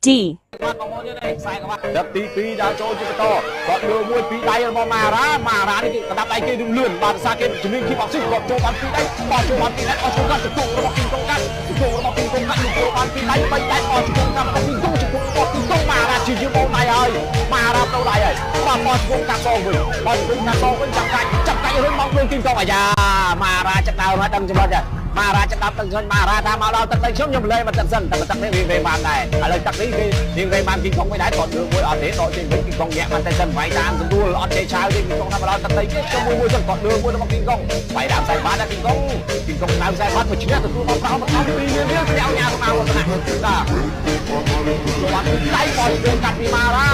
D គាត់បងប្អូនយើងនេះខ្សែក្បាច់ដឹកទី2ដល់ចូលជាបន្តគាត់លើមួយពីដៃរបស់ម៉ារ៉ានេះគេក្តាប់ដៃគេលឿនបាទសារគេជំនាញគីបអុកស៊ីគាត់ចូលបានពីដៃគាត់ចូលបានពីដៃអស់ចូលគាត់ទទួលរបស់គីងកុងកាត់ទទួលរបស់គីងកុងកាត់ចូលបានពីដៃ3ដៃអស់ចូលកាត់របស់គីងកុងរបស់គីងកុងម៉ារ៉ាជាយើងបោដៃហើយម៉ារ៉ាបោដៃហើយបាទអស់ចូលកាត់សងវិញអស់ចូលកាត់សងវិញចាប់កាច់រុញមកវិញគីងកុងអាយ៉ាម៉ារ៉ាចាប់ដើមហើយដឹងច្បាស់ចាម៉ារ៉ាចាប់ដល់ទឹកជើងម៉ារ៉ាតាមមកដល់ទឹកខ្ញុំលេងមកទឹកសិនតែទឹកនេះវាបានដែរឥឡូវទឹកនេះគេរៀងរេបានគីងកុងមិនដែរគាត់លើមួយអត់ទេដកចេញវិញគីងកុងញាក់បានតែសិនវាយតាមស្រួលអត់ចេះឆាវទេគីងកុងតាមមកដល់ទឹកនេះខ្ញុំមួយសិនគាត់លើមួយរបស់គីងកុងវាយតាមខ្សែបាតដល់គីងកុងតាមខ្សែបាតមកឈ្នះទទួលមកប្រោមកពីនេះវាស្រាវញ៉ាស្មាវស្នាបាទគាត់ដៃគាត់ជើងកាត់ពីម៉ារ៉ា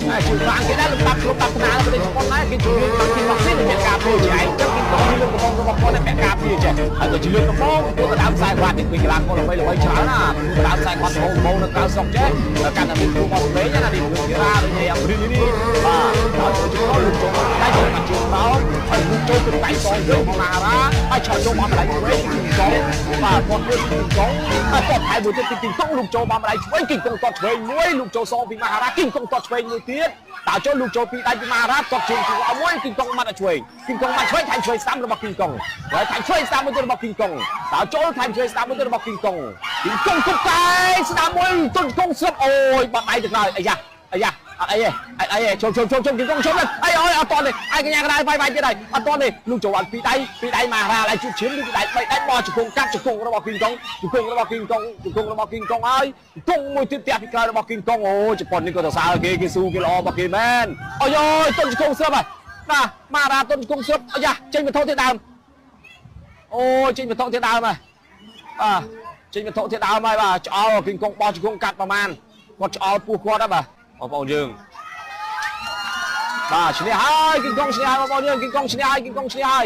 ហើយជួយខាងគេដែរលំដាប់គ្រប់តាប់ថ្នាលប្រទេសជប៉ុនដែរគេជួយមកគីងមកស៊ីមានការព្រួយចែកចឹងគីងកុងលើកកំងរបស់គាត់តែពាក់ការព្រួយចេះហើយក៏ជាលើកកំងទៅតាមខ្សែបាតនេះវិញកន្លងគាត់ល្បីច្រើនណាទៅតាមខ្សែគាត់ហូមនៅក្រៅស្រុកចេះកាន់តែមានគ្រូមកស្លេងណានេះគឺរាដូចអាព្រីនេះបាទហើយចូលចូលដៃចូលមកជួបដល់ហើយចូលទៅដៃសងវិញមកម៉ារ៉ាហើយឆោតចូលមកដៃវិញគីងកុងបាទគាត់លើគីងកុងហើយគាត់ថែមួយទៀតគីងកុងលោកចូលមកដៃឆ្វេងគីងកុងគាត់ឆ្វេងមួយលោកចូលសងពីម៉ារ៉ាគីងកុងគាត់ឆ្វេងមួយទៀតតើចូលលោកចូលពីដៃពីម៉ារ៉ាគាត់ជើងជួអមួយគីងកុងមកឆ្វេងគីងកុងមកឆ្វេងថែមឆ្វេងស្ដាំរបស់គីងកុងហើយថែមឆ្វេងស្ដាំមួយទៀតរបស់គីងកុងតើចូលថែមឆ្វេងស្ដាំមួយទៀតរបស់គីងកុងគីងកុងគប់កាយស្ដាំមួយទុនកុងស្រាប់អូយបាត់ដៃទៅដល់អាយ៉ាអត់អីទេចូលគីងកុងចូលអីអត់តទេឯកញ្ញាកណ្ដាលវាយទៀតហើយអត់តទេលោកចូលអត់ពីដៃម៉ារ៉ាហើយជួបឈាមពីដៃ3ដៃបោះជង្គង់កាត់ជង្គង់របស់គីងកុងជង្គង់របស់គីងកុងហើយគង់មួយទៀតផ្ទះពីក្រោយរបស់គីងកុងអូជប៉ុននេះក៏ទៅសើគេស៊ូគេល្អរបស់គេមែនអូយទុនជង្គង់ស្រាប់ហើយណាម៉ារ៉ាទុនជង្គង់ស្រាប់អាយ៉ាចេញវត្ថុទៀតដើមអូចេញវត្ថុទៀតដើមហើយចេញវត្ថុទៀតដើមហើយបាទឆ្អល់គីងកុងបោះជង្គង់កាត់ប្រមាណគាត់ឆ្អល់ពោះគាត់ហើយបាទបងប្អូនយើងបាទឈ្នះហើយគីងកុងឈ្នះហើយបងប្អូនយើងគីងកុងឈ្នះហើយ